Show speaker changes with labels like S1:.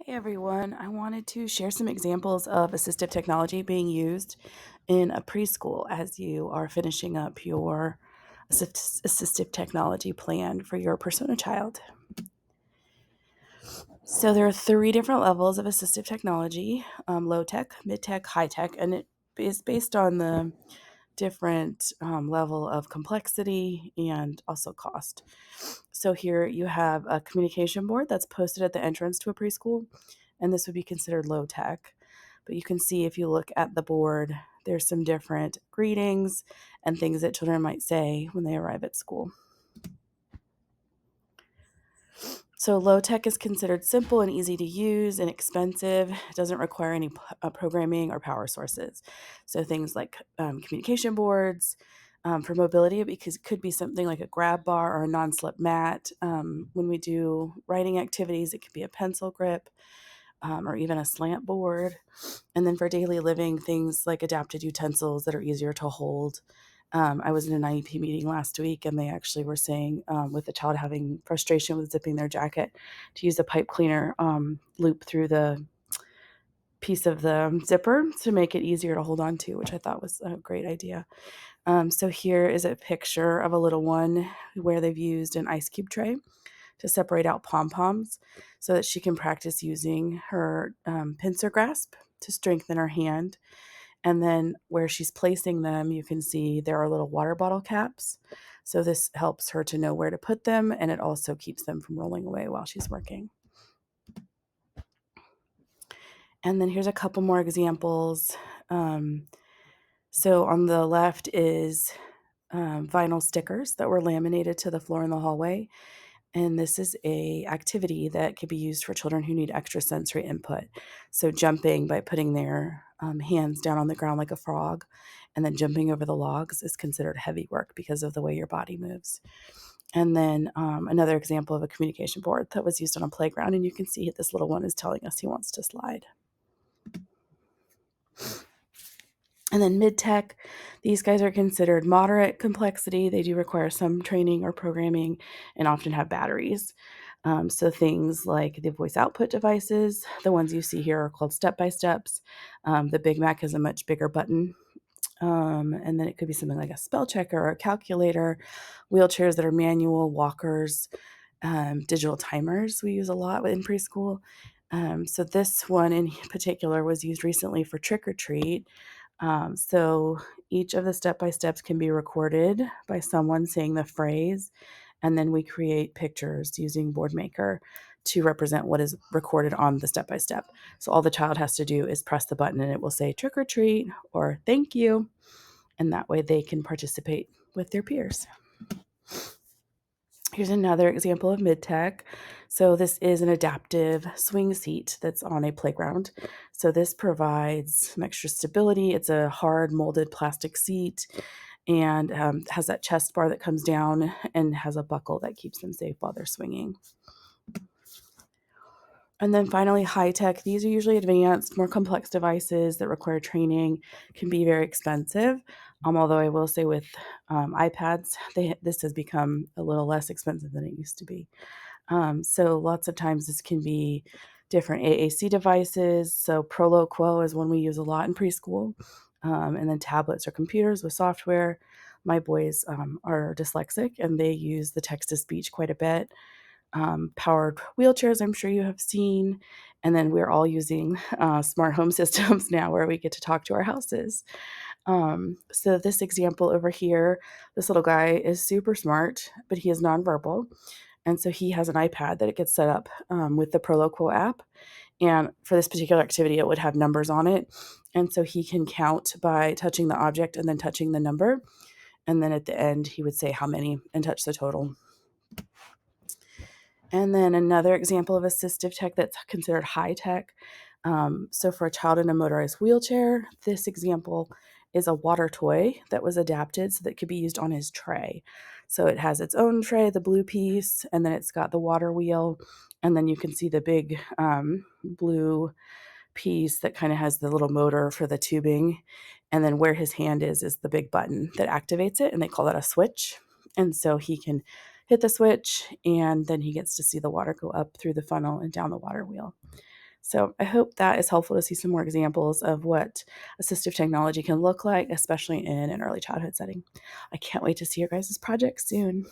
S1: Hey everyone, I wanted to share some examples of assistive technology being used in a preschool as you are finishing up your assistive technology plan for your persona child. So, there are three different levels of assistive technology: low tech, mid tech, high tech, and it is based on the different level of complexity and also cost. So here you have a communication board that's posted at the entrance to a preschool, and this would be considered low tech. But you can see if you look at the board, there's some different greetings and things that children might say when they arrive at school. So low tech is considered simple and easy to use, inexpensive. It doesn't require any programming or power sources. So things like communication boards. For mobility, because it could be something like a grab bar or a non-slip mat. When we do writing activities, it could be a pencil grip or even a slant board. And then for daily living, things like adapted utensils that are easier to hold. I was in an IEP meeting last week, and they actually were saying, with the child having frustration with zipping their jacket, to use a pipe cleaner loop through the piece of the zipper to make it easier to hold on to, which I thought was a great idea. So here is a picture of a little one where they've used an ice cube tray to separate out pom-poms so that she can practice using her pincer grasp to strengthen her hand. And then where she's placing them, you can see there are little water bottle caps. So this helps her to know where to put them, and it also keeps them from rolling away while she's working. And then here's a couple more examples. So on the left is vinyl stickers that were laminated to the floor in the hallway. And this is a activity that could be used for children who need extra sensory input. So jumping by putting their hands down on the ground like a frog and then jumping over the logs is considered heavy work because of the way your body moves. And then another example of a communication board that was used on a playground. And you can see this little one is telling us he wants to slide. And then mid-tech, these guys are considered moderate complexity. They do require some training or programming and often have batteries. So things like the voice output devices, the ones you see here are called step-by-steps. The Big Mac has a much bigger button. And then it could be something like a spell checker or a calculator, wheelchairs that are manual, walkers, digital timers we use a lot in preschool. So this one in particular was used recently for trick or treat. So each of the step by steps can be recorded by someone saying the phrase, and then we create pictures using Boardmaker to represent what is recorded on the step by step. So all the child has to do is press the button and it will say trick or treat or thank you. And that way they can participate with their peers. Here's another example of mid-tech. So this is an adaptive swing seat that's on a playground. So this provides some extra stability. It's a hard molded plastic seat and has that chest bar that comes down and has a buckle that keeps them safe while they're swinging. And then finally, high tech. These are usually advanced, more complex devices that require training, can be very expensive. Although I will say with iPads, this has become a little less expensive than it used to be. So lots of times this can be different AAC devices. So Proloquo is one we use a lot in preschool. And then tablets or computers with software. My boys are dyslexic and they use the text to speech quite a bit. Powered wheelchairs, I'm sure you have seen. And then we're all using smart home systems now where we get to talk to our houses. So this example over here, this little guy is super smart, but he is nonverbal. And so he has an iPad that it gets set up with the Proloquo app. And for this particular activity, it would have numbers on it. And so he can count by touching the object and then touching the number. And then at the end, he would say how many and touch the total. And then another example of assistive tech that's considered high tech. So for a child in a motorized wheelchair, this example is a water toy that was adapted so that it could be used on his tray. So it has its own tray, the blue piece, and then it's got the water wheel. And then you can see the big blue piece that kind of has the little motor for the tubing. And then where his hand is the big button that activates it. And they call that a switch. And so he can hit the switch and then he gets to see the water go up through the funnel and down the water wheel. So I hope that is helpful to see some more examples of what assistive technology can look like, especially in an early childhood setting. I can't wait to see your guys' projects soon.